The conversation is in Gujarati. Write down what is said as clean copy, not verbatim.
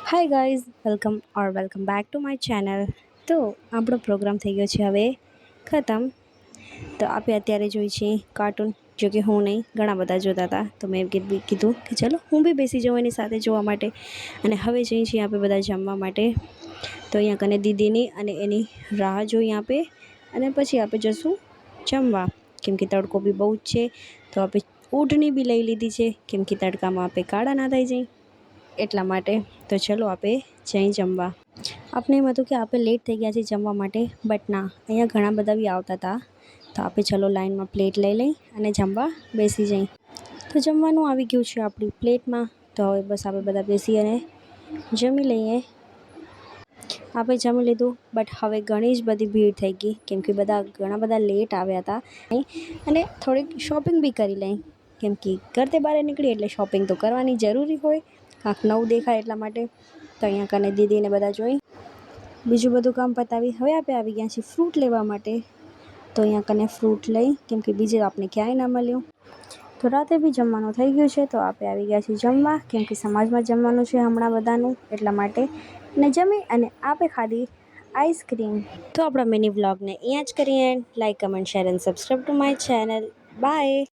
Hi guys, welcome back to my channel. તો આપણો પ્રોગ્રામ થઈ ગયો છે હવે ખતમ. તો આપણે અત્યારે જોઈ છીએ કાર્ટૂન, જો કે હું નહીં, ઘણા બધા જોતા હતા. તો મેં કીધું કે ચલો હું બી બેસી જાઉં એની સાથે જોવા માટે. અને હવે જઈએ છીએ આપણે બધા જમવા માટે. તો અહીંયા કને દીદીની અને એની રાહ જોઈ આપે, અને પછી આપણે જઈશું જમવા. કેમ કે તડકો બી બહુ જ છે, તો આપણે ઊંટની બી લઈ લીધી છે, કેમ કે તડકામાં આપણે કાળા ના થઈ જઈએ એટલા માટે. તો ચલો આપણે જઈ જમવા. આપણે એમ હતું કે આપણે લેટ થઈ ગયા છે જમવા માટે, બટ ના, અહીંયા ઘણા બધા બી આવતા હતા. તો આપણે ચલો લાઈનમાં પ્લેટ લઈ લઈ અને જમવા બેસી જઈ. તો જમવાનું આવી ગયું છે આપણી પ્લેટમાં. તો હવે બસ આપણે બધા બેસી અને જમી લઈએ. આપણે જમી લીધું, બટ હવે ઘણી જ બધી ભીડ થઈ ગઈ, કેમ કે ઘણા બધા લેટ આવ્યા હતા. અને થોડીક શોપિંગ બી કરી લઈ, કેમ કે ઘરથી બહાર નીકળી એટલે શોપિંગ તો કરવાની જરૂરી હોય, કાંક નવું દેખાય એટલા માટે. તો અહીંયા કને દીદીને બધા જોઈ બીજું બધું કામ પતાવી હવે આપણે આવી ગયા છીએ ફ્રૂટ લેવા માટે. તો અહીંયા કને ફ્રૂટ લઈ, કેમ કે બીજે આપણે ક્યાંય ના મળ્યું. તો રાતે બી જમવાનું થઈ ગયું છે, તો આપણે આવી ગયા છીએ જમવા, કેમ કે સમાજમાં જમવાનું છે હમણાં બધાનું એટલા માટે. અને જમી અને આપણે ખાધી આઈસ્ક્રીમ. તો આપણા મિની વ્લોગને અહીંયા જ કરીએ. Like, comment, share and subscribe to my channel. By.